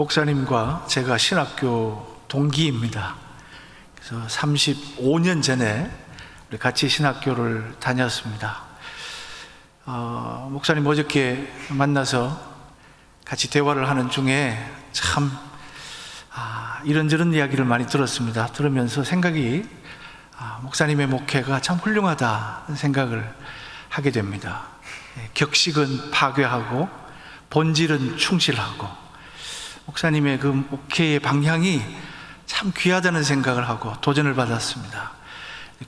목사님과 제가 신학교 동기입니다. 그래서 35년 전에 우리 같이 신학교를 다녔습니다. 목사님 어저께 만나서 같이 대화를 하는 중에 참 이런저런 이야기를 많이 들었습니다. 들으면서 생각이 목사님의 목회가 참 훌륭하다는 생각을 하게 됩니다. 격식은 파괴하고 본질은 충실하고, 목사님의 그 목회의 방향이 참 귀하다는 생각을 하고 도전을 받았습니다.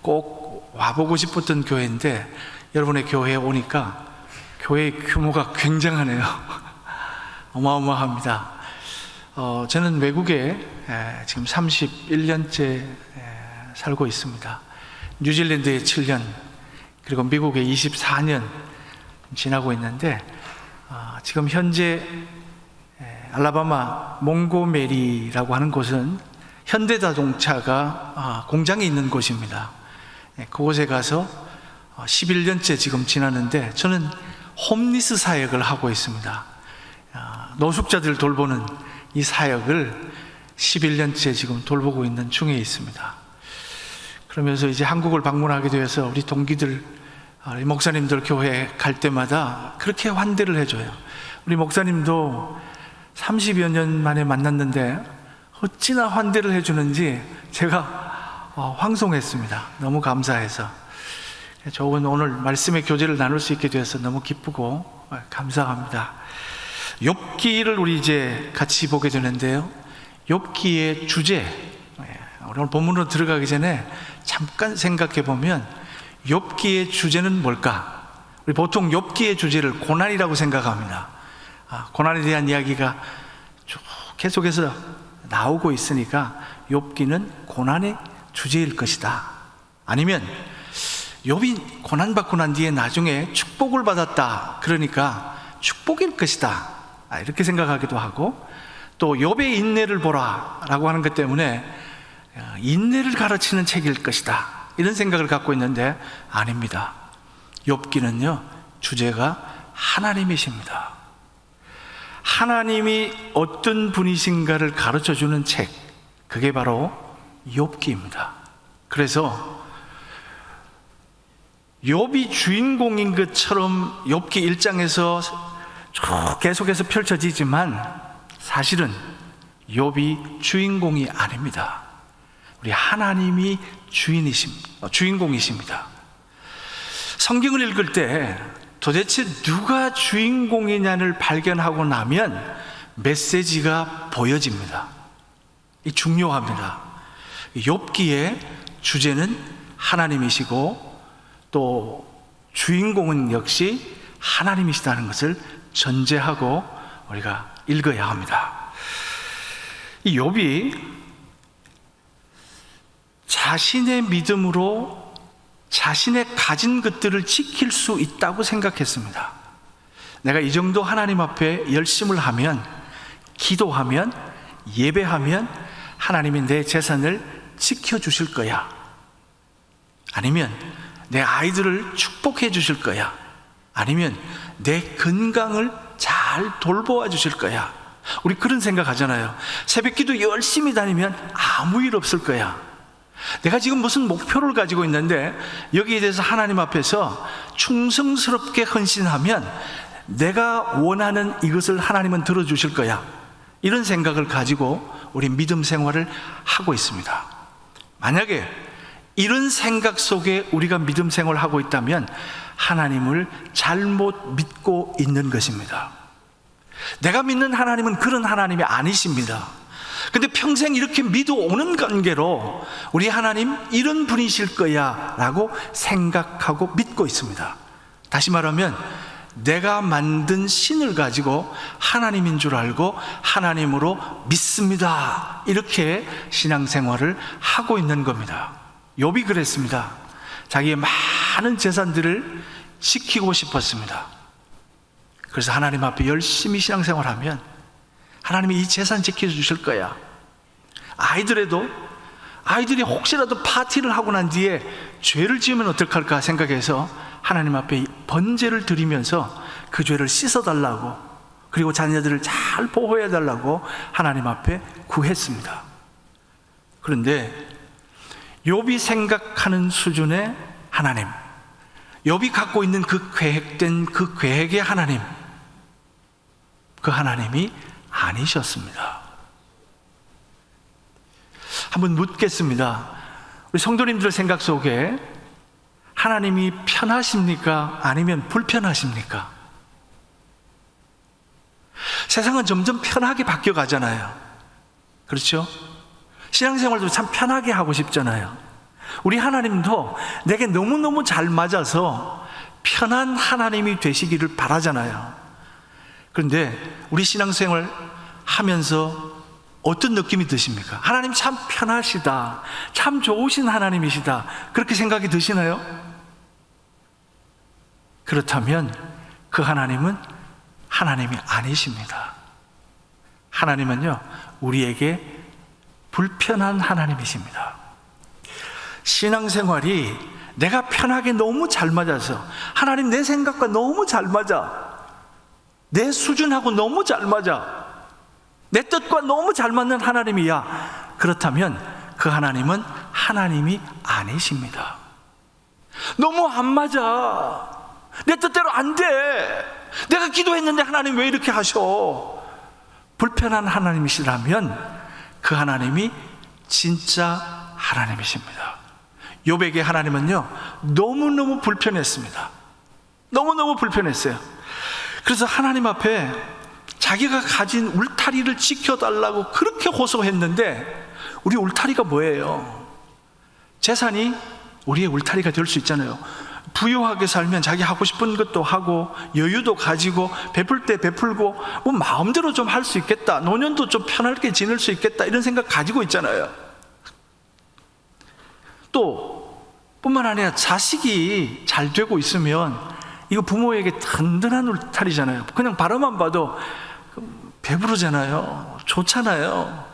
꼭 와보고 싶었던 교회인데 여러분의 교회에 오니까 교회의 규모가 굉장하네요. 어마어마합니다. 저는 외국에 지금 31년째 살고 있습니다. 뉴질랜드에 7년, 그리고 미국에 24년 지나고 있는데, 지금 현재 알라바마 몽고메리라고 하는 곳은 현대자동차가 공장이 있는 곳입니다. 그곳에 가서 11년째 지금 지났는데, 저는 홈리스 사역을 하고 있습니다. 노숙자들 돌보는 이 사역을 11년째 지금 돌보고 있는 중에 있습니다. 그러면서 이제 한국을 방문하게 되어서 우리 동기들, 우리 목사님들 교회에 갈 때마다 그렇게 환대를 해줘요. 우리 목사님도 30여 년 만에 만났는데 어찌나 환대를 해주는지 제가 황송했습니다. 너무 감사해서. 좋은 오늘 말씀의 교제를 나눌 수 있게 되어서 너무 기쁘고 감사합니다. 욥기를 우리 이제 같이 보게 되는데요, 욥기의 주제, 오늘 본문으로 들어가기 전에 잠깐 생각해 보면 욥기의 주제는 뭘까? 우리 보통 욥기의 주제를 고난이라고 생각합니다. 고난에 대한 이야기가 쭉 계속해서 나오고 있으니까 욥기는 고난의 주제일 것이다. 아니면 욥이 고난받고 난 뒤에 나중에 축복을 받았다, 그러니까 축복일 것이다, 이렇게 생각하기도 하고, 또 욥의 인내를 보라 라고 하는 것 때문에 인내를 가르치는 책일 것이다, 이런 생각을 갖고 있는데 아닙니다. 욥기는요, 주제가 하나님이십니다. 하나님이 어떤 분이신가를 가르쳐주는 책, 그게 바로 욥기입니다. 그래서 욥이 주인공인 것처럼 욥기 1장에서 쭉 계속해서 펼쳐지지만 사실은 욥이 주인공이 아닙니다. 우리 하나님이 주인공이십니다. 성경을 읽을 때 도대체 누가 주인공이냐를 발견하고 나면 메시지가 보여집니다. 이 중요합니다. 욥기의 주제는 하나님이시고 또 주인공은 역시 하나님이시다는 것을 전제하고 우리가 읽어야 합니다. 이 욥이 자신의 믿음으로 자신의 가진 것들을 지킬 수 있다고 생각했습니다. 내가 이 정도 하나님 앞에 열심을 하면, 기도하면, 예배하면 하나님이 내 재산을 지켜주실 거야. 아니면 내 아이들을 축복해 주실 거야. 아니면 내 건강을 잘 돌보아 주실 거야. 우리 그런 생각 하잖아요. 새벽기도 열심히 다니면 아무 일 없을 거야. 내가 지금 무슨 목표를 가지고 있는데 여기에 대해서 하나님 앞에서 충성스럽게 헌신하면 내가 원하는 이것을 하나님은 들어주실 거야. 이런 생각을 가지고 우리 믿음 생활을 하고 있습니다. 만약에 이런 생각 속에 우리가 믿음 생활을 하고 있다면 하나님을 잘못 믿고 있는 것입니다. 내가 믿는 하나님은 그런 하나님이 아니십니다. 근데 평생 이렇게 믿어오는 관계로 우리 하나님 이런 분이실 거야 라고 생각하고 믿고 있습니다. 다시 말하면 내가 만든 신을 가지고 하나님인 줄 알고 하나님으로 믿습니다, 이렇게 신앙생활을 하고 있는 겁니다. 욥이 그랬습니다. 자기의 많은 재산들을 지키고 싶었습니다. 그래서 하나님 앞에 열심히 신앙생활하면 하나님이 이 재산 지켜주실 거야. 아이들이 혹시라도 파티를 하고 난 뒤에 죄를 지으면 어떡할까 생각해서 하나님 앞에 번제를 드리면서 그 죄를 씻어달라고, 그리고 자녀들을 잘 보호해 달라고 하나님 앞에 구했습니다. 그런데 욥이 생각하는 수준의 하나님, 욥이 갖고 있는 그 계획된 그 계획의 하나님, 그 하나님이 아니셨습니다. 한번 묻겠습니다. 우리 성도님들 생각 속에 하나님이 편하십니까? 아니면 불편하십니까? 세상은 점점 편하게 바뀌어 가잖아요. 그렇죠? 신앙생활도 참 편하게 하고 싶잖아요. 우리 하나님도 내게 너무너무 잘 맞아서 편한 하나님이 되시기를 바라잖아요. 그런데 우리 신앙생활 하면서 어떤 느낌이 드십니까? 하나님 참 편하시다, 참 좋으신 하나님이시다, 그렇게 생각이 드시나요? 그렇다면 그 하나님은 하나님이 아니십니다. 하나님은요, 우리에게 불편한 하나님이십니다. 신앙생활이 내가 편하게 너무 잘 맞아서, 하나님 내 생각과 너무 잘 맞아, 내 수준하고 너무 잘 맞아, 내 뜻과 너무 잘 맞는 하나님이야, 그렇다면 그 하나님은 하나님이 아니십니다. 너무 안 맞아, 내 뜻대로 안 돼, 내가 기도했는데 하나님 왜 이렇게 하셔, 불편한 하나님이시라면 그 하나님이 진짜 하나님이십니다. 욥에게 하나님은요, 너무너무 불편했습니다. 너무너무 불편했어요. 그래서 하나님 앞에 자기가 가진 울타리를 지켜달라고 그렇게 호소했는데, 우리 울타리가 뭐예요? 재산이 우리의 울타리가 될 수 있잖아요. 부유하게 살면 자기 하고 싶은 것도 하고, 여유도 가지고, 베풀 때 베풀고, 뭐 마음대로 좀 할 수 있겠다, 노년도 좀 편하게 지낼 수 있겠다, 이런 생각 가지고 있잖아요. 또 뿐만 아니라 자식이 잘 되고 있으면 이거 부모에게 든든한 울타리잖아요. 그냥 바라만 봐도 배부르잖아요. 좋잖아요.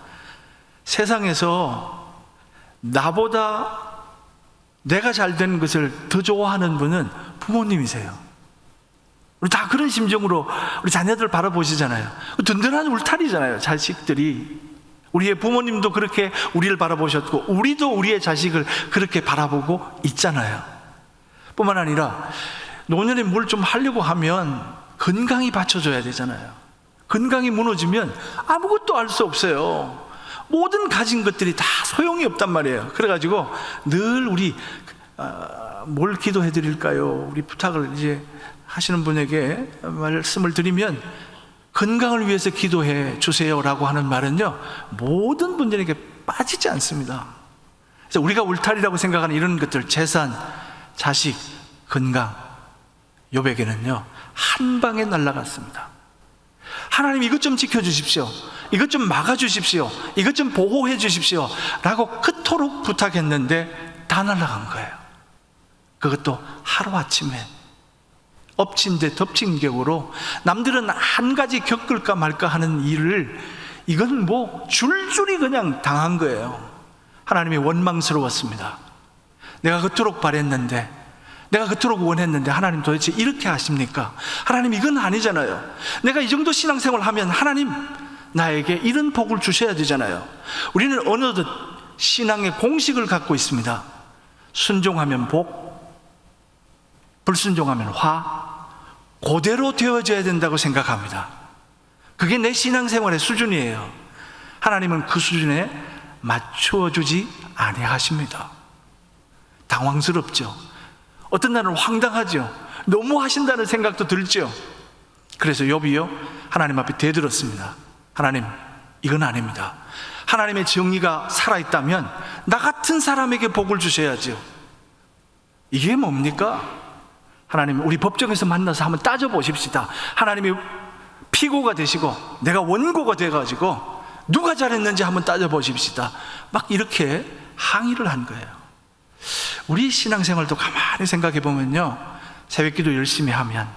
세상에서 나보다 내가 잘 된 것을 더 좋아하는 분은 부모님이세요. 우리 다 그런 심정으로 우리 자녀들 바라보시잖아요. 든든한 울타리잖아요, 자식들이. 우리의 부모님도 그렇게 우리를 바라보셨고, 우리도 우리의 자식을 그렇게 바라보고 있잖아요. 뿐만 아니라 노년에 뭘 좀 하려고 하면 건강이 받쳐줘야 되잖아요. 건강이 무너지면 아무것도 할 수 없어요. 모든 가진 것들이 다 소용이 없단 말이에요. 그래가지고 늘 우리 뭘 기도해 드릴까요? 우리 부탁을 이제 하시는 분에게 말씀을 드리면, 건강을 위해서 기도해 주세요라고 하는 말은요, 모든 분들에게 빠지지 않습니다. 그래서 우리가 울타리라고 생각하는 이런 것들, 재산, 자식, 건강, 욥에게는요 한 방에 날아갔습니다. 하나님 이것 좀 지켜주십시오, 이것 좀 막아주십시오, 이것 좀 보호해 주십시오 라고 그토록 부탁했는데 다 날아간 거예요. 그것도 하루아침에 엎친 데 덮친 격으로. 남들은 한 가지 겪을까 말까 하는 일을 이건 뭐 줄줄이 그냥 당한 거예요. 하나님이 원망스러웠습니다. 내가 그토록 바랬는데, 내가 그토록 원했는데 하나님 도대체 이렇게 하십니까? 하나님 이건 아니잖아요. 내가 이 정도 신앙생활 하면 하나님 나에게 이런 복을 주셔야 되잖아요. 우리는 어느덧 신앙의 공식을 갖고 있습니다. 순종하면 복, 불순종하면 화, 그대로 되어져야 된다고 생각합니다. 그게 내 신앙생활의 수준이에요. 하나님은 그 수준에 맞추어 주지 아니하십니다. 당황스럽죠. 어떤 날은 황당하죠. 너무 하신다는 생각도 들죠. 그래서 욥이요 하나님 앞에 대들었습니다. 하나님 이건 아닙니다. 하나님의 정의가 살아있다면 나 같은 사람에게 복을 주셔야죠. 이게 뭡니까? 하나님, 우리 법정에서 만나서 한번 따져보십시다. 하나님이 피고가 되시고 내가 원고가 돼가지고 누가 잘했는지 한번 따져보십시다. 막 이렇게 항의를 한 거예요. 우리 신앙생활도 가만히 생각해 보면요, 새벽기도 열심히 하면,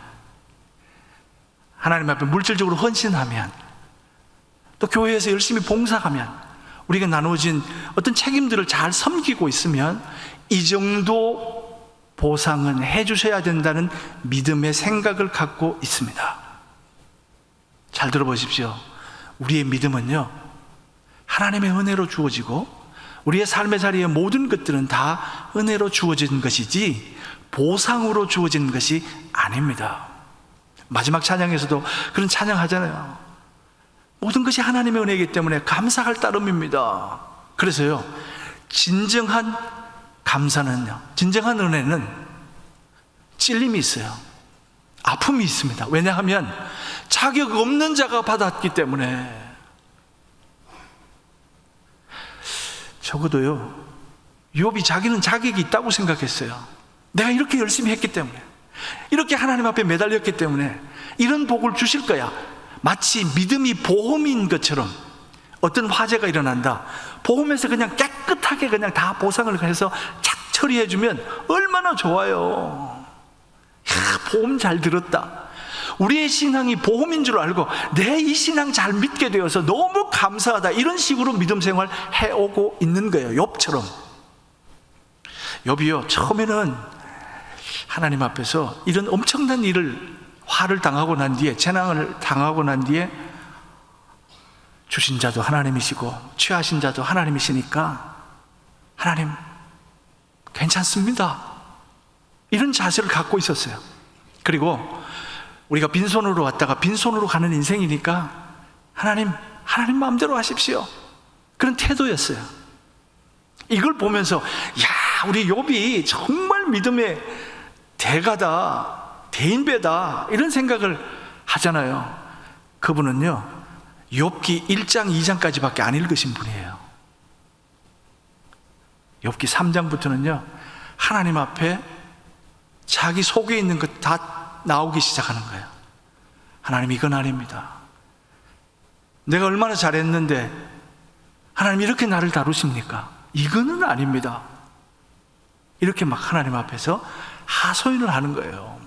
하나님 앞에 물질적으로 헌신하면, 또 교회에서 열심히 봉사하면, 우리가 나누어진 어떤 책임들을 잘 섬기고 있으면 이 정도 보상은 해주셔야 된다는 믿음의 생각을 갖고 있습니다. 잘 들어보십시오. 우리의 믿음은요, 하나님의 은혜로 주어지고 우리의 삶의 자리의 모든 것들은 다 은혜로 주어진 것이지 보상으로 주어진 것이 아닙니다. 마지막 찬양에서도 그런 찬양하잖아요. 모든 것이 하나님의 은혜이기 때문에 감사할 따름입니다. 그래서요, 진정한 감사는요, 진정한 은혜는 찔림이 있어요. 아픔이 있습니다. 왜냐하면 자격 없는 자가 받았기 때문에. 적어도요, 욥이 자기는 자격이 있다고 생각했어요. 내가 이렇게 열심히 했기 때문에, 이렇게 하나님 앞에 매달렸기 때문에 이런 복을 주실 거야. 마치 믿음이 보험인 것처럼 어떤 화재가 일어난다, 보험에서 그냥 깨끗하게 그냥 다 보상을 해서 착 처리해주면 얼마나 좋아요. 야, 보험 잘 들었다. 우리의 신앙이 보험인 줄 알고 내 이 신앙 잘 믿게 되어서 너무 감사하다, 이런 식으로 믿음 생활 해오고 있는 거예요. 욥처럼. 욥이요, 처음에는 하나님 앞에서 이런 엄청난 일을, 화를 당하고 난 뒤에, 재난을 당하고 난 뒤에 주신 자도 하나님이시고 취하신 자도 하나님이시니까 하나님 괜찮습니다, 이런 자세를 갖고 있었어요. 그리고 우리가 빈손으로 왔다가 빈손으로 가는 인생이니까 하나님 마음대로 하십시오, 그런 태도였어요. 이걸 보면서 야, 우리 욥이 정말 믿음의 대가다, 대인배다, 이런 생각을 하잖아요. 그분은요, 욥기 1장 2장까지밖에 안 읽으신 분이에요. 욥기 3장부터는요, 하나님 앞에 자기 속에 있는 것 다 나오기 시작하는 거예요. 하나님, 이건 아닙니다. 내가 얼마나 잘했는데 하나님 이렇게 나를 다루십니까? 이거는 아닙니다. 이렇게 막 하나님 앞에서 하소연을 하는 거예요.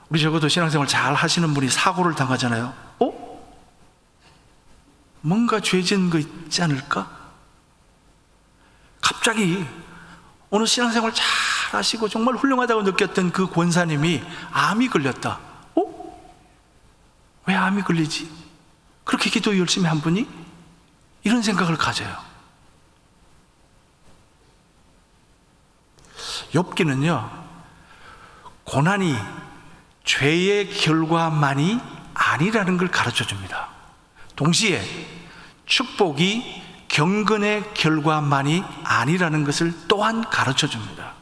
우리 적어도 신앙생활 잘 하시는 분이 사고를 당하잖아요. 뭔가 죄진 거 있지 않을까? 갑자기 어느 신앙생활 잘 하시고 정말 훌륭하다고 느꼈던 그 권사님이 암이 걸렸다. 왜 암이 걸리지? 그렇게 기도 열심히 한 분이? 이런 생각을 가져요. 욥기는요, 고난이 죄의 결과만이 아니라는 걸 가르쳐 줍니다. 동시에 축복이 경건의 결과만이 아니라는 것을 또한 가르쳐 줍니다.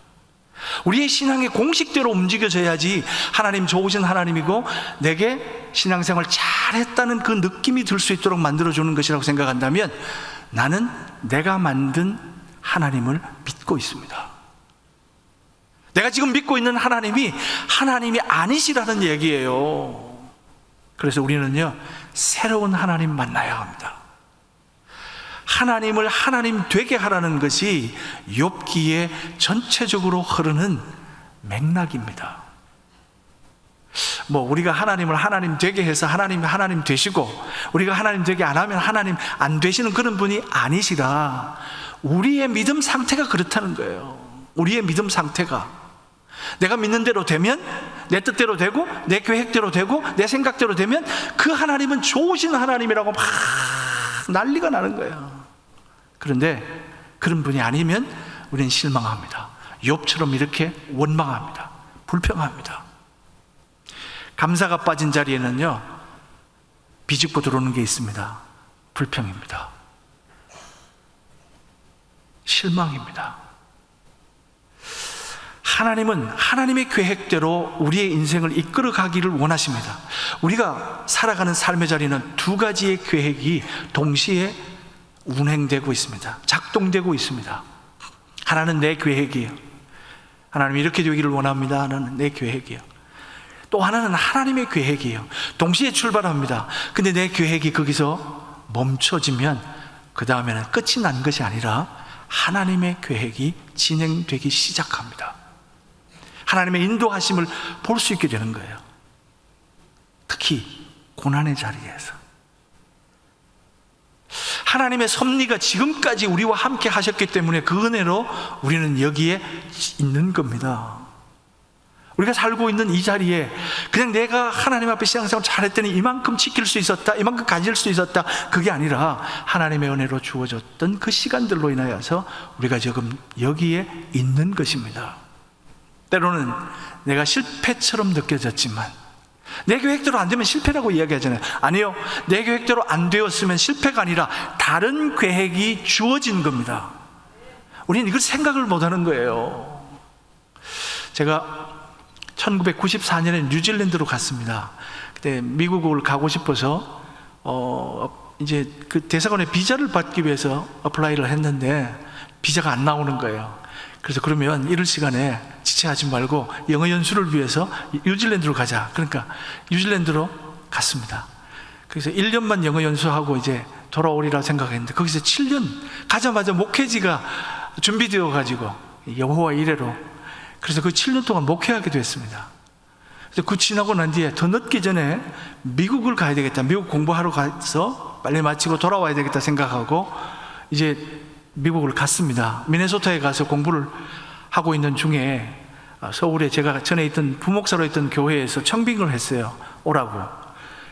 우리의 신앙의 공식대로 움직여져야지 하나님 좋으신 하나님이고 내게 신앙생활 잘했다는 그 느낌이 들 수 있도록 만들어주는 것이라고 생각한다면 나는 내가 만든 하나님을 믿고 있습니다. 내가 지금 믿고 있는 하나님이 아니시라는 얘기예요. 그래서 우리는요, 새로운 하나님 만나야 합니다. 하나님을 하나님 되게 하라는 것이 욥기에 전체적으로 흐르는 맥락입니다. 우리가 하나님을 하나님 되게 해서 하나님 되시고 우리가 하나님 되게 안 하면 하나님 안 되시는 그런 분이 아니시라. 우리의 믿음 상태가 그렇다는 거예요. 우리의 믿음 상태가 내가 믿는 대로 되면 내 뜻대로 되고 내 계획대로 되고 내 생각대로 되면 그 하나님은 좋으신 하나님이라고 막 난리가 나는 거예요. 그런데 그런 분이 아니면 우리는 실망합니다. 욥처럼 이렇게 원망합니다. 불평합니다. 감사가 빠진 자리에는요, 비집고 들어오는 게 있습니다. 불평입니다. 실망입니다. 하나님은 하나님의 계획대로 우리의 인생을 이끌어 가기를 원하십니다. 우리가 살아가는 삶의 자리는 두 가지의 계획이 동시에 운행되고 있습니다. 작동되고 있습니다. 하나는 내 계획이에요. 하나님 이렇게 되기를 원합니다. 하나는 내 계획이에요. 또 하나는 하나님의 계획이에요. 동시에 출발합니다. 근데 내 계획이 거기서 멈춰지면 그 다음에는 끝이 난 것이 아니라 하나님의 계획이 진행되기 시작합니다. 하나님의 인도하심을 볼 수 있게 되는 거예요. 특히 고난의 자리에서 하나님의 섭리가 지금까지 우리와 함께 하셨기 때문에 그 은혜로 우리는 여기에 있는 겁니다. 우리가 살고 있는 이 자리에 그냥 내가 하나님 앞에 신앙생활 잘했더니 이만큼 지킬 수 있었다, 이만큼 가질 수 있었다, 그게 아니라 하나님의 은혜로 주어졌던 그 시간들로 인하여서 우리가 지금 여기에 있는 것입니다. 때로는 내가 실패처럼 느껴졌지만, 내 계획대로 안 되면 실패라고 이야기하잖아요. 아니요, 내 계획대로 안 되었으면 실패가 아니라 다른 계획이 주어진 겁니다. 우리는 이걸 생각을 못하는 거예요. 제가 1994년에 뉴질랜드로 갔습니다. 그때 미국을 가고 싶어서 이제 그 대사관에 비자를 받기 위해서 어플라이를 했는데 비자가 안 나오는 거예요. 그래서 그러면 이럴 시간에 지체하지 말고 영어 연수를 위해서 뉴질랜드로 가자. 그러니까 뉴질랜드로 갔습니다. 그래서 1년만 영어 연수하고 이제 돌아오리라 생각했는데 거기서 7년 가자마자 목회지가 준비되어 가지고 여호와 이래로, 그래서 그 7년 동안 목회하게 됐습니다. 그래서 그 지나고 난 뒤에 더 늦기 전에 미국을 가야 되겠다, 미국 공부하러 가서 빨리 마치고 돌아와야 되겠다 생각하고 이제 미국을 갔습니다. 미네소타에 가서 공부를 하고 있는 중에 서울에 제가 전에 있던 부목사로 있던 교회에서 청빙을 했어요. 오라고.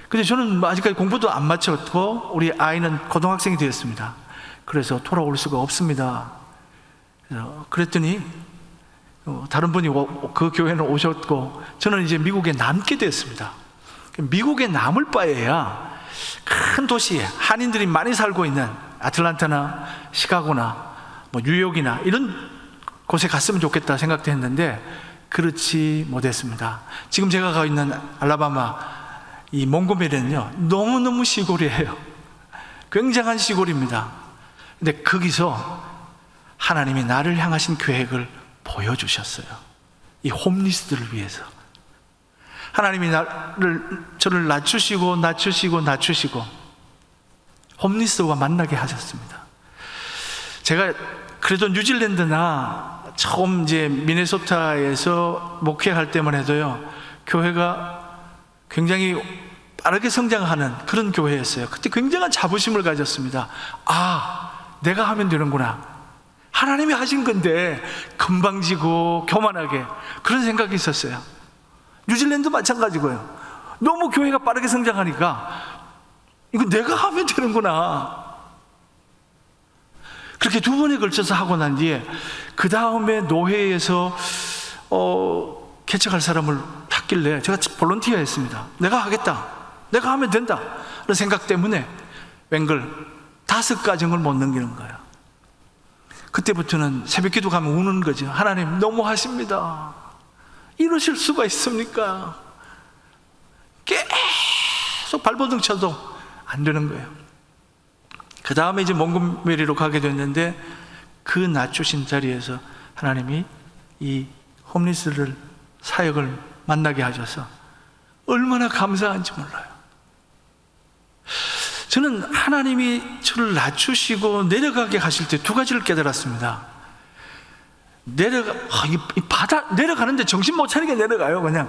근데 저는 아직까지 공부도 안 마쳤고 우리 아이는 고등학생이 되었습니다. 그래서 돌아올 수가 없습니다. 그랬더니 다른 분이 그 교회는 오셨고 저는 이제 미국에 남게 됐습니다. 미국에 남을 바에야 큰 도시에 한인들이 많이 살고 있는 아틀란타나 시카고나 뭐 뉴욕이나 이런 곳에 갔으면 좋겠다 생각도 했는데 그렇지 못했습니다. 지금 제가 가 있는 알라바마 이 몽고메리는요, 너무너무 시골이에요. 굉장한 시골입니다. 근데 거기서 하나님이 나를 향하신 계획을 보여주셨어요. 이 홈리스들을 위해서 하나님이 저를 낮추시고 홈리스와 만나게 하셨습니다. 제가 그래도 뉴질랜드나 처음 이제 미네소타에서 목회할 때만 해도요, 교회가 굉장히 빠르게 성장하는 그런 교회였어요. 그때 굉장한 자부심을 가졌습니다. 아, 내가 하면 되는구나. 하나님이 하신 건데 건방지고 교만하게 그런 생각이 있었어요. 뉴질랜드 마찬가지고요. 너무 교회가 빠르게 성장하니까 이거 내가 하면 되는구나. 그렇게 두 번에 걸쳐서 하고 난 뒤에 그 다음에 노회에서 개척할 사람을 찾길래 제가 볼런티어 했습니다. 내가 하겠다, 내가 하면 된다 그런 생각 때문에 웬걸 5가정을 못 넘기는 거예요. 그때부터는 새벽기도 가면 우는 거죠. 하나님 너무하십니다. 이러실 수가 있습니까? 계속 발버둥 쳐도 안 되는 거예요. 그 다음에 이제 몽고메리로 가게 됐는데 그 낮추신 자리에서 하나님이 이 홈리스를 사역을 만나게 하셔서 얼마나 감사한지 몰라요. 저는 하나님이 저를 낮추시고 내려가게 하실 때 2가지를 깨달았습니다. 내려가는데 정신 못 차리게 내려가요. 그냥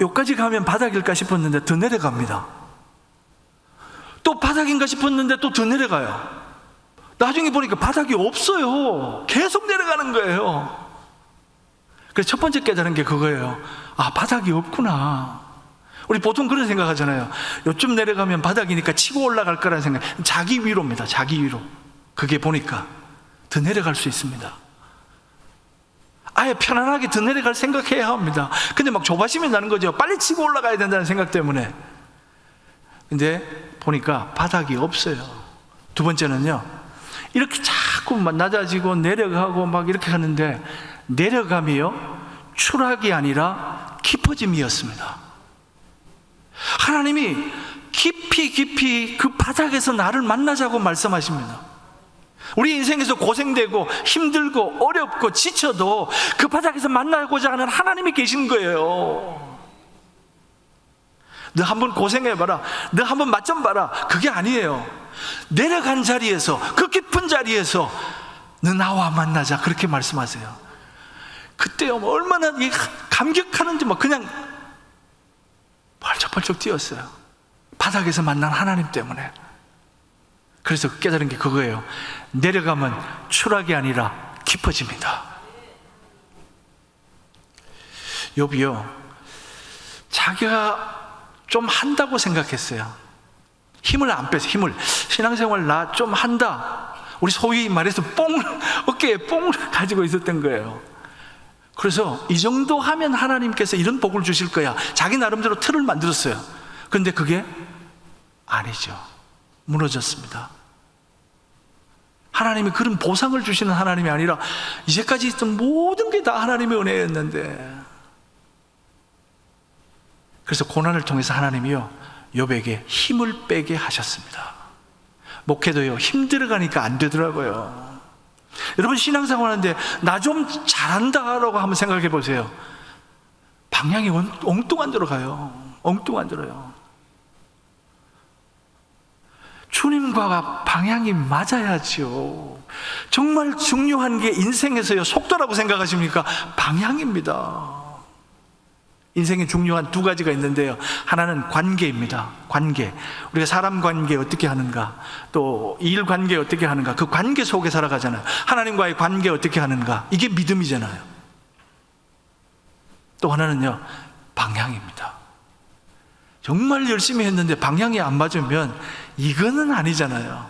여기까지 가면 바닥일까 싶었는데 더 내려갑니다. 또 바닥인가 싶었는데 또 더 내려가요. 나중에 보니까 바닥이 없어요. 계속 내려가는 거예요. 그래서 첫 번째 깨달은 게 그거예요. 아, 바닥이 없구나. 우리 보통 그런 생각하잖아요. 요쯤 내려가면 바닥이니까 치고 올라갈 거라는 생각. 자기 위로입니다. 자기 위로. 그게 보니까 더 내려갈 수 있습니다. 아예 편안하게 더 내려갈 생각해야 합니다. 근데 막 조바심이 나는 거죠. 빨리 치고 올라가야 된다는 생각 때문에. 근데 보니까 바닥이 없어요. 2번째는요, 이렇게 자꾸만 낮아지고 내려가고 막 이렇게 하는데 내려감이요, 추락이 아니라 깊어짐이었습니다. 하나님이 깊이 그 바닥에서 나를 만나자고 말씀하십니다. 우리 인생에서 고생되고 힘들고 어렵고 지쳐도 그 바닥에서 만나고자 하는 하나님이 계신 거예요. 너 한번 고생해봐라, 너 한번 맛 좀 봐라, 그게 아니에요. 내려간 자리에서, 그 깊은 자리에서 너 나와 만나자, 그렇게 말씀하세요. 그때요, 얼마나 감격하는지 막 그냥 펄쩍펄쩍 뛰었어요. 바닥에서 만난 하나님 때문에. 그래서 깨달은 게 그거예요. 내려가면 추락이 아니라 깊어집니다. 욥이요, 자기가 좀 한다고 생각했어요. 힘을 안 뺐어요. 힘을. 신앙생활 나 좀 한다, 우리 소위 말해서 어깨에 뽕을 가지고 있었던 거예요. 그래서 이 정도 하면 하나님께서 이런 복을 주실 거야, 자기 나름대로 틀을 만들었어요. 그런데 그게 아니죠. 무너졌습니다. 하나님이 그런 보상을 주시는 하나님이 아니라 이제까지 있던 모든 게 다 하나님의 은혜였는데, 그래서 고난을 통해서 하나님이요, 욥에게 힘을 빼게 하셨습니다. 목회도요, 힘들어가니까 안 되더라고요. 여러분, 신앙생활 하는데 나 좀 잘한다라고 한번 생각해 보세요. 방향이 엉뚱한 데로 가요. 엉뚱한 데로요. 주님과 방향이 맞아야죠. 정말 중요한 게 인생에서요, 속도라고 생각하십니까? 방향입니다. 인생에 중요한 두 가지가 있는데요, 하나는 관계입니다. 관계. 우리가 사람 관계 어떻게 하는가, 또 일 관계 어떻게 하는가, 그 관계 속에 살아가잖아요. 하나님과의 관계 어떻게 하는가, 이게 믿음이잖아요. 또 하나는요, 방향입니다. 정말 열심히 했는데 방향이 안 맞으면 이거는 아니잖아요.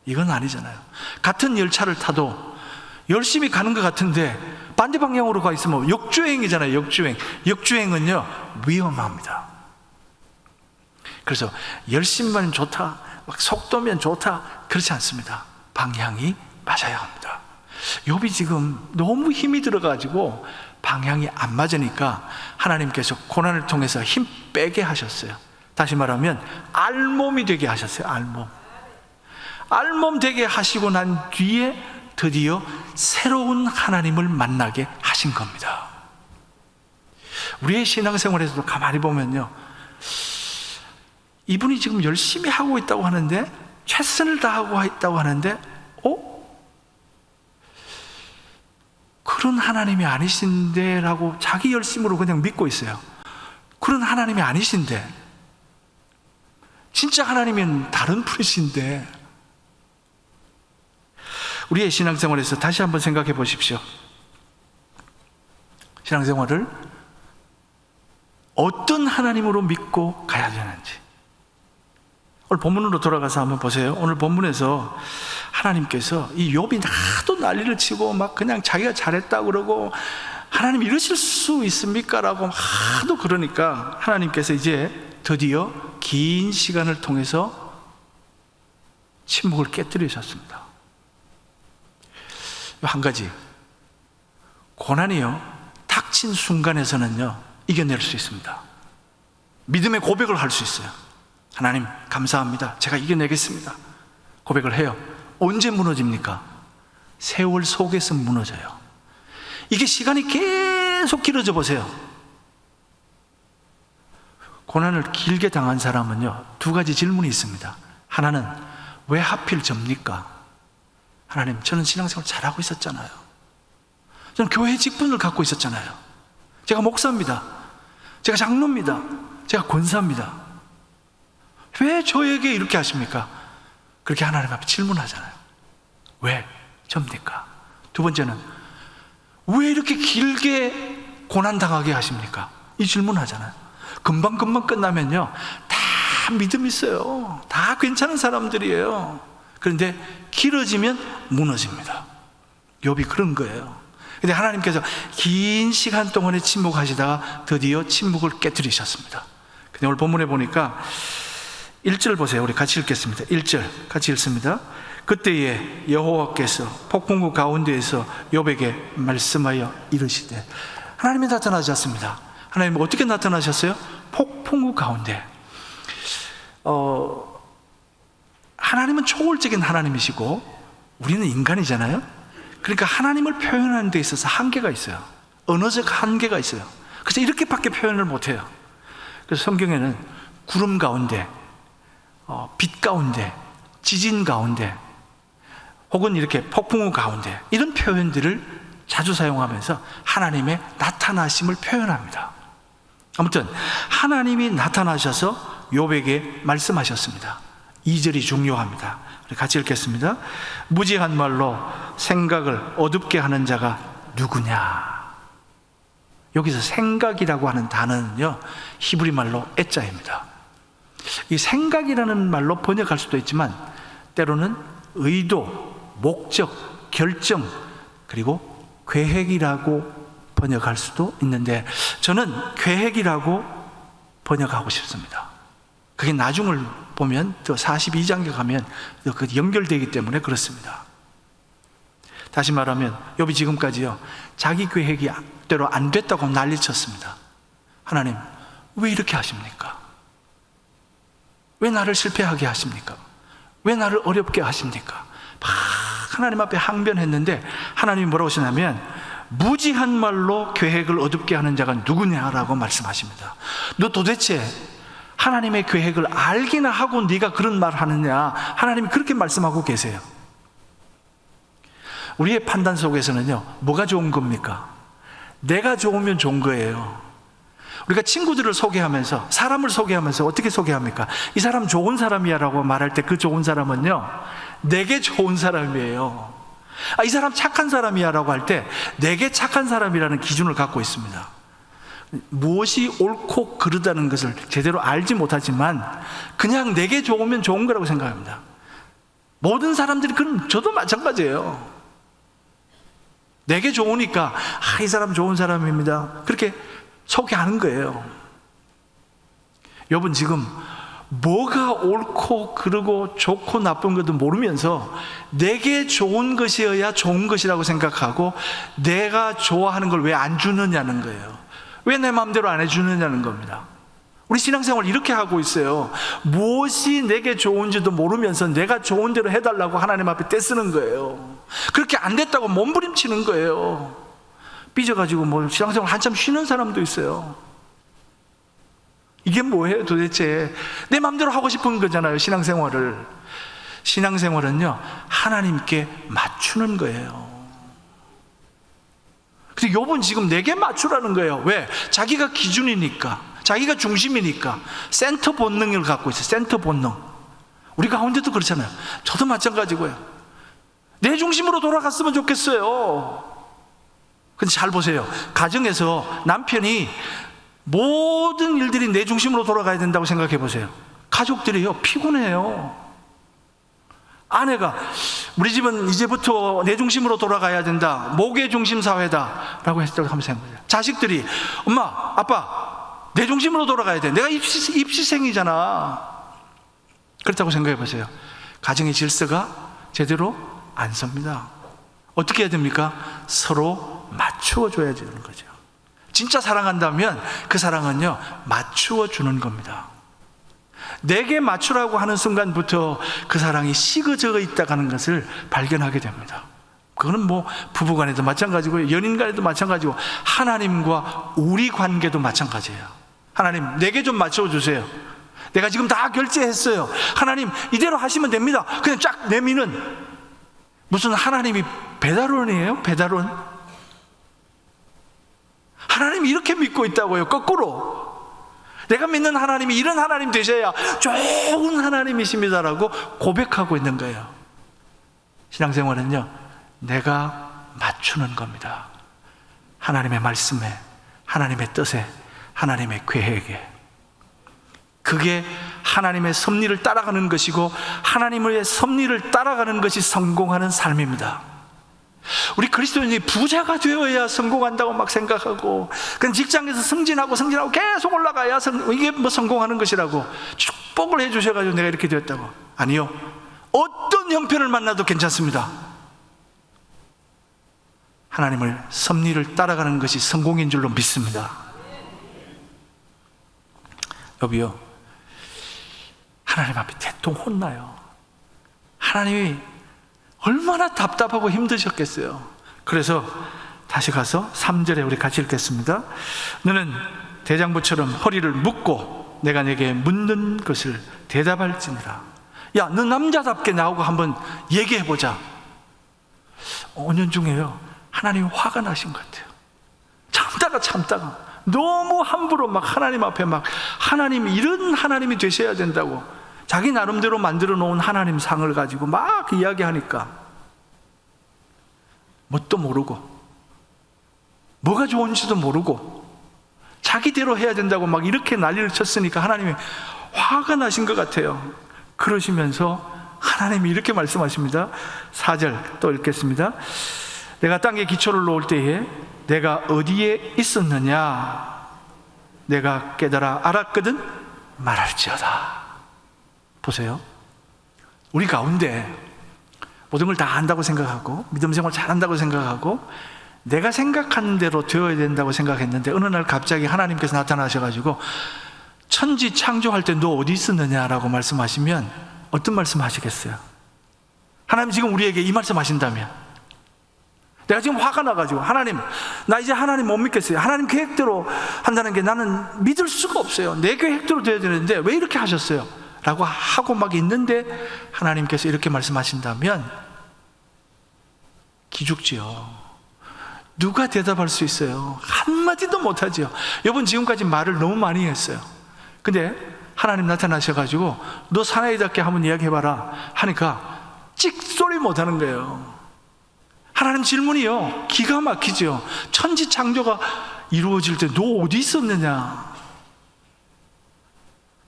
이건 아니잖아요. 같은 열차를 타도 열심히 가는 것 같은데 반대 방향으로 가 있으면 역주행이잖아요. 역주행. 역주행은요, 위험합니다. 그래서 열심히만 좋다, 막 속도면 좋다, 그렇지 않습니다. 방향이 맞아야 합니다. 욥이 지금 너무 힘이 들어가지고 방향이 안 맞으니까 하나님께서 고난을 통해서 힘 빼게 하셨어요. 다시 말하면 알몸이 되게 하셨어요. 알몸 되게 하시고 난 뒤에 드디어 새로운 하나님을 만나게 하신 겁니다. 우리의 신앙생활에서도 가만히 보면요, 이분이 지금 열심히 하고 있다고 하는데, 최선을 다하고 있다고 하는데, 그런 하나님이 아니신데 라고 자기 열심으로 그냥 믿고 있어요. 그런 하나님이 아니신데, 진짜 하나님은 다른 분이신데. 우리의 신앙생활에서 다시 한번 생각해 보십시오. 신앙생활을 어떤 하나님으로 믿고 가야 되는지. 오늘 본문으로 돌아가서 한번 보세요. 오늘 본문에서 하나님께서 이 욥이 하도 난리를 치고 막 그냥 자기가 잘했다 그러고, 하나님 이러실 수 있습니까? 라고 하도 그러니까 하나님께서 이제 드디어 긴 시간을 통해서 침묵을 깨뜨리셨습니다. 한 가지, 고난이요, 닥친 순간에서는요, 이겨낼 수 있습니다. 믿음의 고백을 할 수 있어요. 하나님 감사합니다, 제가 이겨내겠습니다, 고백을 해요. 언제 무너집니까? 세월 속에서 무너져요. 이게 시간이 계속 길어져 보세요. 고난을 길게 당한 사람은요, 두 가지 질문이 있습니다. 하나는 왜 하필 접니까? 하나님, 저는 신앙생활 잘하고 있었잖아요. 저는 교회 직분을 갖고 있었잖아요. 제가 목사입니다, 제가 장로입니다, 제가 권사입니다. 왜 저에게 이렇게 하십니까? 그렇게 하나님 앞에 질문하잖아요. 왜 접니까? 두 번째는 왜 이렇게 길게 고난당하게 하십니까? 이 질문하잖아요. 금방금방 끝나면요, 다 믿음 있어요. 다 괜찮은 사람들이에요. 그런데 길어지면 무너집니다. 욥이 그런 거예요. 근데 하나님께서 긴 시간 동안에 침묵하시다가 드디어 침묵을 깨뜨리셨습니다. 근데 오늘 본문에 보니까 1절 보세요. 우리 같이 읽겠습니다. 1절 같이 읽습니다. 그때에 여호와께서 폭풍우 가운데에서 욥에게 말씀하여 이르시되. 하나님이 나타나셨습니다. 하나님 어떻게 나타나셨어요? 폭풍우 가운데. 하나님은 초월적인 하나님이시고 우리는 인간이잖아요. 그러니까 하나님을 표현하는 데 있어서 한계가 있어요. 언어적 한계가 있어요. 그래서 이렇게밖에 표현을 못해요. 그래서 성경에는 구름 가운데, 빛 가운데, 지진 가운데, 혹은 이렇게 폭풍우 가운데, 이런 표현들을 자주 사용하면서 하나님의 나타나심을 표현합니다. 아무튼 하나님이 나타나셔서 욥에게 말씀하셨습니다. 2절이 중요합니다. 같이 읽겠습니다. 무지한 말로 생각을 어둡게 하는 자가 누구냐? 여기서 생각이라고 하는 단어는요, 히브리 말로 에자입니다. 이 생각이라는 말로 번역할 수도 있지만 때로는 의도, 목적, 결정, 그리고 계획이라고 번역할 수도 있는데 저는 계획이라고 번역하고 싶습니다. 그게 나중을 보면 또 42장에 가면 그 연결되기 때문에 그렇습니다. 다시 말하면 욥이 지금까지요, 자기 계획이 대로 안 됐다고 난리쳤습니다. 하나님, 왜 이렇게 하십니까? 왜 나를 실패하게 하십니까? 왜 나를 어렵게 하십니까? 막 하나님 앞에 항변했는데 하나님이 뭐라고 하시냐면, 무지한 말로 계획을 어둡게 하는 자가 누구냐라고 말씀하십니다. 너 도대체 하나님의 계획을 알기나 하고 네가 그런 말 하느냐? 하나님이 그렇게 말씀하고 계세요. 우리의 판단 속에서는요, 뭐가 좋은 겁니까? 내가 좋으면 좋은 거예요. 우리가 친구들을 소개하면서, 사람을 소개하면서 어떻게 소개합니까? 이 사람 좋은 사람이야 라고 말할 때 그 좋은 사람은요, 내게 좋은 사람이에요. 이 사람 착한 사람이야 라고 할 때 내게 착한 사람이라는 기준을 갖고 있습니다. 무엇이 옳고 그르다는 것을 제대로 알지 못하지만 그냥 내게 좋으면 좋은 거라고 생각합니다. 모든 사람들이, 그럼 저도 마찬가지예요. 내게 좋으니까 이 사람 좋은 사람입니다, 그렇게 소개하는 거예요. 여러분, 지금 뭐가 옳고 그르고 좋고 나쁜 것도 모르면서 내게 좋은 것이어야 좋은 것이라고 생각하고 내가 좋아하는 걸 왜 안 주느냐는 거예요. 왜 내 마음대로 안 해주느냐는 겁니다. 우리 신앙생활 이렇게 하고 있어요. 무엇이 내게 좋은지도 모르면서 내가 좋은 대로 해달라고 하나님 앞에 떼쓰는 거예요. 그렇게 안 됐다고 몸부림치는 거예요. 삐져가지고 뭐 신앙생활 한참 쉬는 사람도 있어요. 이게 뭐예요 도대체? 내 마음대로 하고 싶은 거잖아요. 신앙생활을. 신앙생활은요, 하나님께 맞추는 거예요. 근데 욥은 지금 내게 맞추라는 거예요. 왜? 자기가 기준이니까, 자기가 중심이니까 센터 본능을 갖고 있어요. 센터 본능. 우리 가운데도 그렇잖아요. 저도 마찬가지고요. 내 중심으로 돌아갔으면 좋겠어요. 근데 잘 보세요. 가정에서 남편이 모든 일들이 내 중심으로 돌아가야 된다고 생각해 보세요. 가족들이요, 피곤해요. 아내가 우리 집은 이제부터 내 중심으로 돌아가야 된다, 목의 중심 사회다 라고 했다고 한번 생각해보세요. 자식들이 엄마, 아빠, 내 중심으로 돌아가야 돼, 내가 입시생이잖아, 그렇다고 생각해 보세요. 가정의 질서가 제대로 안 섭니다. 어떻게 해야 됩니까? 서로 맞추어 줘야 되는 거죠. 진짜 사랑한다면 그 사랑은요, 맞추어 주는 겁니다. 내게 맞추라고 하는 순간부터 그 사랑이 식어져 있다는 것을 발견하게 됩니다. 그거는 뭐 부부간에도 마찬가지고 연인간에도 마찬가지고 하나님과 우리 관계도 마찬가지예요. 하나님, 내게 좀 맞춰 주세요. 내가 지금 다 결제했어요. 하나님, 이대로 하시면 됩니다. 그냥 쫙 내미는, 무슨 하나님이 배달원이에요? 배달원? 하나님이 이렇게 믿고 있다고요. 거꾸로 내가 믿는 하나님이 이런 하나님 되셔야 좋은 하나님이십니다라고 고백하고 있는 거예요. 신앙생활은요, 내가 맞추는 겁니다. 하나님의 말씀에, 하나님의 뜻에, 하나님의 계획에. 그게 하나님의 섭리를 따라가는 것이고 하나님의 섭리를 따라가는 것이 성공하는 삶입니다. 우리 그리스도인이 부자가 되어야 성공한다고 막 생각하고, 그냥 직장에서 승진하고 계속 올라가야 이게 뭐 성공하는 것이라고 축복을 해주셔가지고 내가 이렇게 되었다고. 아니요, 어떤 형편을 만나도 괜찮습니다. 하나님을 섭리를 따라가는 것이 성공인 줄로 믿습니다. 여비요, 하나님 앞에 대통 혼나요. 하나님이 얼마나 답답하고 힘드셨겠어요. 그래서 다시 가서 3절에 우리 같이 읽겠습니다. 너는 대장부처럼 허리를 묶고 내가 내게 묻는 것을 대답할지니라. 야, 너 남자답게 나오고 한번 얘기해보자. 5년 중에요, 하나님이 화가 나신 것 같아요. 참다가 너무 함부로 막 하나님 앞에 막 하나님이 이런 하나님이 되셔야 된다고 자기 나름대로 만들어 놓은 하나님 상을 가지고 막 이야기하니까 뭣도 모르고 뭐가 좋은지도 모르고 자기대로 해야 된다고 막 이렇게 난리를 쳤으니까 하나님이 화가 나신 것 같아요. 그러시면서 하나님이 이렇게 말씀하십니다. 4절 또 읽겠습니다. 내가 땅에 기초를 놓을 때에 내가 어디에 있었느냐? 내가 깨달아 알았거든 말할지어다. 보세요. 우리 가운데 모든 걸 다 안다고 생각하고 믿음 생활 잘한다고 생각하고 내가 생각하는 대로 되어야 된다고 생각했는데 어느 날 갑자기 하나님께서 나타나셔가지고 천지 창조할 때 너 어디 있었느냐라고 말씀하시면 어떤 말씀 하시겠어요? 하나님 지금 우리에게 이 말씀 하신다면, 내가 지금 화가 나가지고 하나님 나 이제 하나님 못 믿겠어요. 하나님 계획대로 한다는 게 나는 믿을 수가 없어요. 내 계획대로 돼야 되는데 왜 이렇게 하셨어요? 라고 하고 막 있는데 하나님께서 이렇게 말씀하신다면 기죽지요. 누가 대답할 수 있어요? 한마디도 못하죠. 여러분 지금까지 말을 너무 많이 했어요. 근데 하나님 나타나셔가지고 너 사나이답게 한번 이야기해봐라 하니까 찍소리 못하는 거예요. 하나님 질문이요 기가 막히죠. 천지 창조가 이루어질 때 너 어디 있었느냐?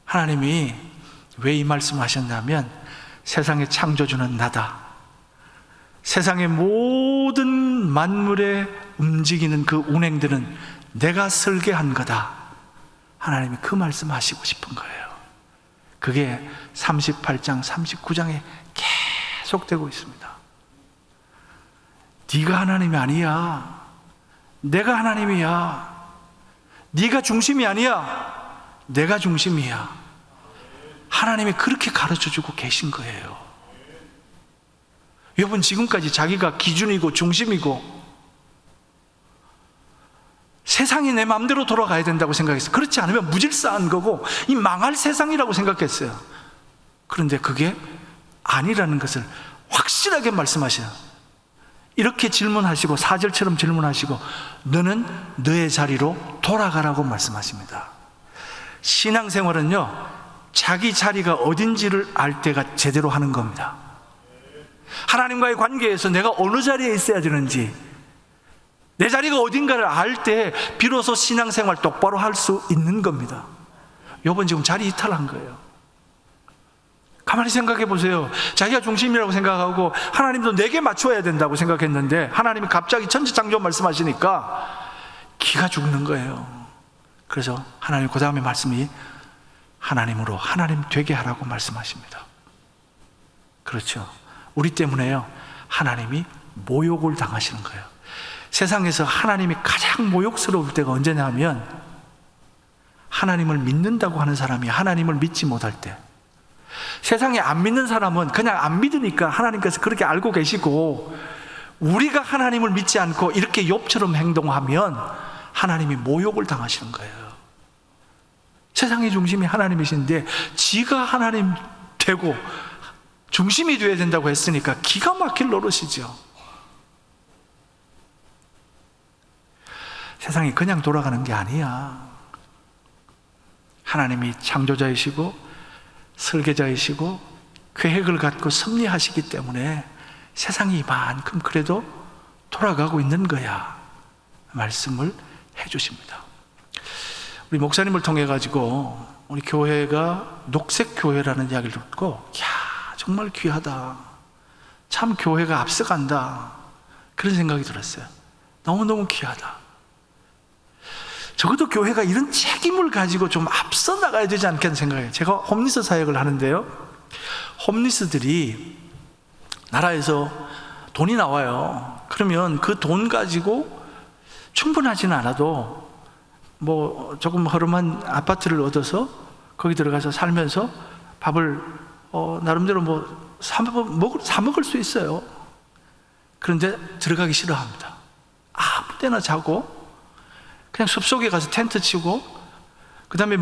하나님이 왜 이 말씀을 하셨냐면 세상의 창조주는 나다. 세상의 모든 만물에 움직이는 그 운행들은 내가 설계한 거다. 하나님이 그 말씀 하시고 싶은 거예요. 그게 38장 39장에 계속되고 있습니다. 네가 하나님이 아니야. 내가 하나님이야. 네가 중심이 아니야. 내가 중심이야. 하나님이 그렇게 가르쳐주고 계신 거예요. 여러분 지금까지 자기가 기준이고 중심이고 세상이 내 마음대로 돌아가야 된다고 생각했어요. 그렇지 않으면 무질서한 거고 이 망할 세상이라고 생각했어요. 그런데 그게 아니라는 것을 확실하게 말씀하셔요. 이렇게 질문하시고 4절처럼 질문하시고 너는 너의 자리로 돌아가라고 말씀하십니다. 신앙생활은요 자기 자리가 어딘지를 알 때가 제대로 하는 겁니다. 하나님과의 관계에서 내가 어느 자리에 있어야 되는지 내 자리가 어딘가를 알 때 비로소 신앙생활 똑바로 할 수 있는 겁니다. 여러분 지금 자리 이탈한 거예요. 가만히 생각해 보세요. 자기가 중심이라고 생각하고 하나님도 내게 맞춰야 된다고 생각했는데 하나님이 갑자기 천지창조 말씀하시니까 기가 죽는 거예요. 그래서 하나님 그 다음에 말씀이 하나님으로 하나님 되게 하라고 말씀하십니다. 그렇죠. 우리 때문에요 하나님이 모욕을 당하시는 거예요. 세상에서 하나님이 가장 모욕스러울 때가 언제냐 하면 하나님을 믿는다고 하는 사람이 하나님을 믿지 못할 때, 세상에 안 믿는 사람은 그냥 안 믿으니까 하나님께서 그렇게 알고 계시고 우리가 하나님을 믿지 않고 이렇게 욥처럼 행동하면 하나님이 모욕을 당하시는 거예요. 세상의 중심이 하나님이신데 지가 하나님 되고 중심이 되어야 된다고 했으니까 기가 막힐 노릇이죠. 세상이 그냥 돌아가는 게 아니야. 하나님이 창조자이시고 설계자이시고 계획을 갖고 섭리하시기 때문에 세상이 이만큼 그래도 돌아가고 있는 거야 말씀을 해주십니다. 우리 목사님을 통해 가지고 우리 교회가 녹색교회라는 이야기를 듣고 이야 정말 귀하다, 참 교회가 앞서간다 그런 생각이 들었어요. 너무너무 귀하다. 적어도 교회가 이런 책임을 가지고 좀 앞서 나가야 되지 않겠는 생각이에요. 제가 홈리스 사역을 하는데요 홈리스들이 나라에서 돈이 나와요. 그러면 그 돈 가지고 충분하지는 않아도 뭐 조금 허름한 아파트를 얻어서 거기 들어가서 살면서 밥을 나름대로 뭐 사 먹을 수 있어요. 그런데 들어가기 싫어합니다. 아무 때나 자고 그냥 숲속에 가서 텐트 치고 그 다음에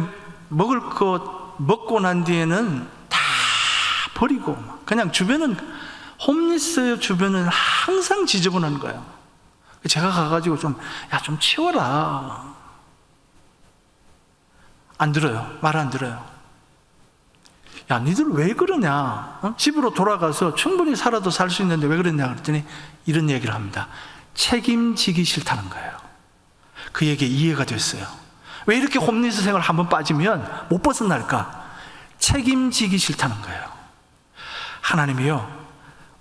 먹을 것 먹고 난 뒤에는 다 버리고 그냥 주변은 홈리스 주변은 항상 지저분한 거예요. 제가 가가지고 좀 치워라. 안 들어요. 말 안 들어요. 야 니들 왜 그러냐? 집으로 돌아가서 충분히 살아도 살 수 있는데 왜 그러냐 그랬더니 이런 얘기를 합니다. 책임지기 싫다는 거예요. 그에게 이해가 됐어요. 왜 이렇게 홈리스 생활 한번 빠지면 못 벗어날까? 책임지기 싫다는 거예요. 하나님이요,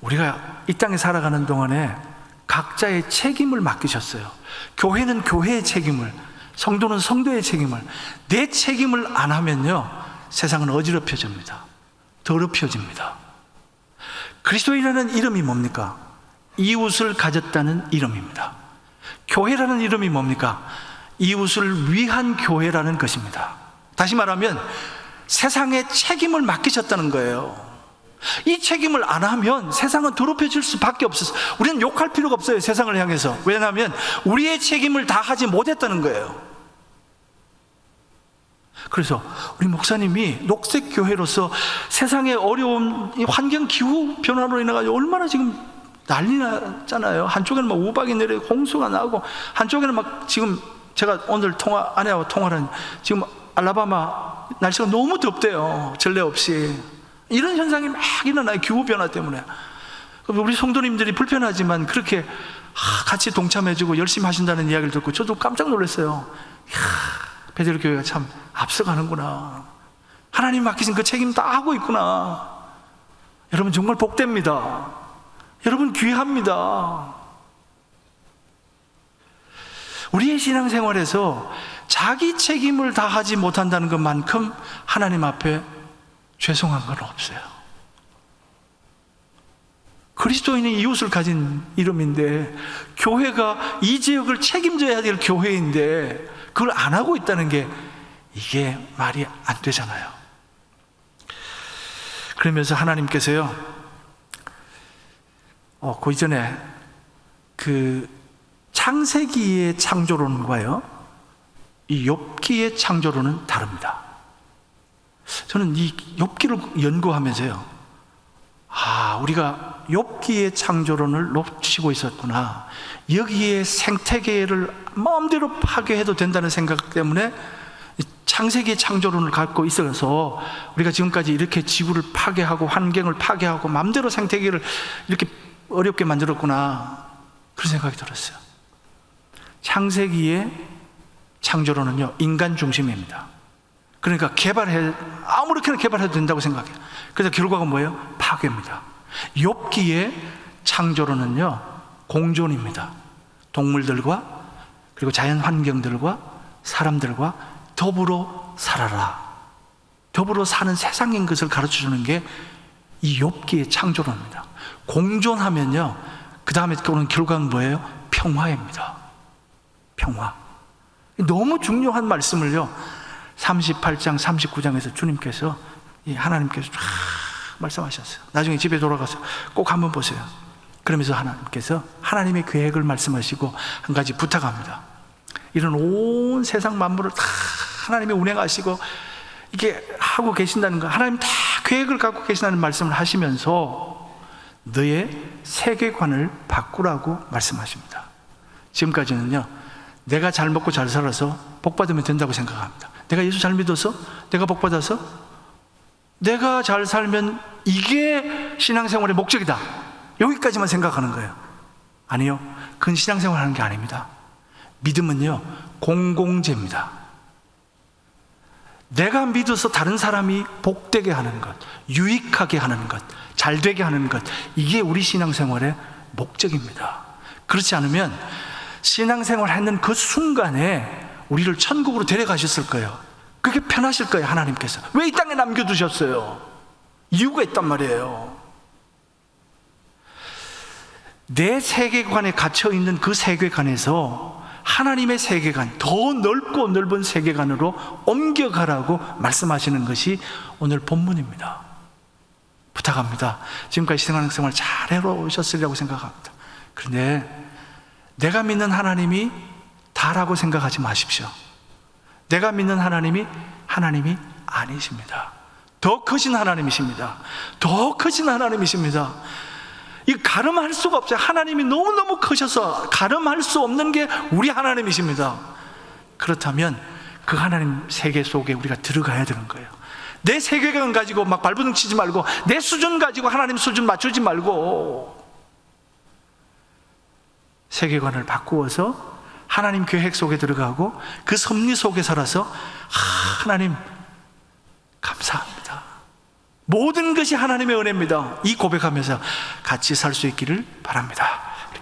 우리가 이 땅에 살아가는 동안에 각자의 책임을 맡기셨어요. 교회는 교회의 책임을, 성도는 성도의 책임을. 내 책임을 안 하면요, 세상은 어지럽혀집니다. 더럽혀집니다. 그리스도인이라는 이름이 뭡니까? 이웃을 가졌다는 이름입니다. 교회라는 이름이 뭡니까? 이웃을 위한 교회라는 것입니다. 다시 말하면 세상에 책임을 맡기셨다는 거예요. 이 책임을 안 하면 세상은 더럽혀질 수밖에 없었어요. 우리는 욕할 필요가 없어요, 세상을 향해서. 왜냐하면 우리의 책임을 다 하지 못했다는 거예요. 그래서 우리 목사님이 녹색교회로서 세상의 어려운 이 환경 기후 변화로 인해서 얼마나 지금 난리 났잖아요. 한쪽에는 막 우박이 내리고 홍수가 나고, 한쪽에는 막 지금 제가 오늘 아내하고 통화를 하는, 지금 알라바마 날씨가 너무 덥대요. 전례 없이. 이런 현상이 막 일어나요, 기후변화 때문에. 우리 성도님들이 불편하지만 그렇게 같이 동참해주고 열심히 하신다는 이야기를 듣고 저도 깜짝 놀랐어요. 베델 교회가 참 앞서가는구나. 하나님 맡기신 그 책임 다 하고 있구나. 여러분 정말 복됩니다. 여러분 귀합니다. 우리의 신앙생활에서 자기 책임을 다 하지 못한다는 것만큼 하나님 앞에 죄송한 건 없어요. 그리스도인이 이웃을 가진 이름인데, 교회가 이 지역을 책임져야 될 교회인데 그걸 안 하고 있다는 게, 이게 말이 안 되잖아요. 그러면서 하나님께서요, 그 이전에 그 창세기의 창조론과요, 이 욥기의 창조론은 다릅니다. 저는 이 욥기를 연구하면서요, 우리가 욥기의 창조론을 놓치고 있었구나. 여기에 생태계를 마음대로 파괴해도 된다는 생각 때문에 창세기의 창조론을 갖고 있어서 우리가 지금까지 이렇게 지구를 파괴하고 환경을 파괴하고 마음대로 생태계를 이렇게 어렵게 만들었구나, 그런 생각이 들었어요. 창세기의 창조론은요, 인간 중심입니다. 그러니까 아무렇게나 개발해도 된다고 생각해요. 그래서 결과가 뭐예요? 파괴입니다. 욥기의 창조론은요, 공존입니다. 동물들과 그리고 자연 환경들과 사람들과 더불어 살아라, 더불어 사는 세상인 것을 가르쳐주는 게 이 욥기의 창조론입니다. 공존하면요, 그 다음에 오는 결과는 뭐예요? 평화입니다. 평화. 너무 중요한 말씀을요, 38장 39장에서 주님께서, 하나님께서 쫙 말씀하셨어요. 나중에 집에 돌아가서 꼭 한번 보세요. 그러면서 하나님께서 하나님의 계획을 말씀하시고 한 가지 부탁합니다. 이런 온 세상 만물을 다 하나님이 운행하시고 이게 하고 계신다는 거, 하나님 다 계획을 갖고 계신다는 말씀을 하시면서 너의 세계관을 바꾸라고 말씀하십니다. 지금까지는요, 내가 잘 먹고 잘 살아서 복 받으면 된다고 생각합니다. 내가 예수 잘 믿어서, 내가 복 받아서, 내가 잘 살면 이게 신앙생활의 목적이다, 여기까지만 생각하는 거예요. 아니요, 그건 신앙생활 하는 게 아닙니다. 믿음은요, 공공재입니다. 내가 믿어서 다른 사람이 복되게 하는 것, 유익하게 하는 것, 잘되게 하는 것, 이게 우리 신앙생활의 목적입니다. 그렇지 않으면 신앙생활 하는 그 순간에 우리를 천국으로 데려가셨을 거예요. 그게 편하실 거예요. 하나님께서 왜 이 땅에 남겨두셨어요? 이유가 있단 말이에요. 내 세계관에 갇혀있는 그 세계관에서 하나님의 세계관, 더 넓고 넓은 세계관으로 옮겨가라고 말씀하시는 것이 오늘 본문입니다. 부탁합니다. 지금까지 신앙생활 잘 해오셨으리라고 생각합니다. 그런데 내가 믿는 하나님이 다라고 생각하지 마십시오. 내가 믿는 하나님이 아니십니다. 더 크신 하나님이십니다. 더 크신 하나님이십니다. 이 가름할 수가 없어요. 하나님이 너무너무 크셔서 가름할 수 없는 게 우리 하나님이십니다. 그렇다면 그 하나님 세계 속에 우리가 들어가야 되는 거예요. 내 세계관 가지고 막 발버둥 치지 말고, 내 수준 가지고 하나님 수준 맞추지 말고, 세계관을 바꾸어서 하나님 계획 속에 들어가고 그 섭리 속에 살아서 하나님 감사합니다, 모든 것이 하나님의 은혜입니다, 이 고백하면서 같이 살 수 있기를 바랍니다.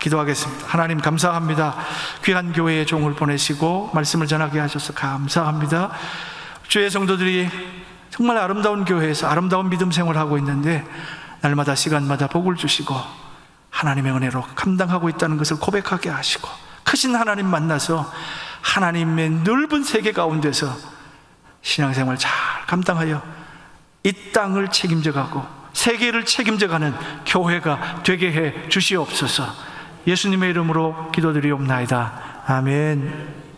기도하겠습니다. 하나님 감사합니다. 귀한 교회에 종을 보내시고 말씀을 전하게 하셔서 감사합니다. 주의 성도들이 정말 아름다운 교회에서 아름다운 믿음 생활하고 있는데 날마다 시간마다 복을 주시고 하나님의 은혜로 감당하고 있다는 것을 고백하게 하시고 크신 하나님 만나서 하나님의 넓은 세계 가운데서 신앙생활 잘 감당하여 이 땅을 책임져가고 세계를 책임져가는 교회가 되게 해 주시옵소서. 예수님의 이름으로 기도드리옵나이다. 아멘.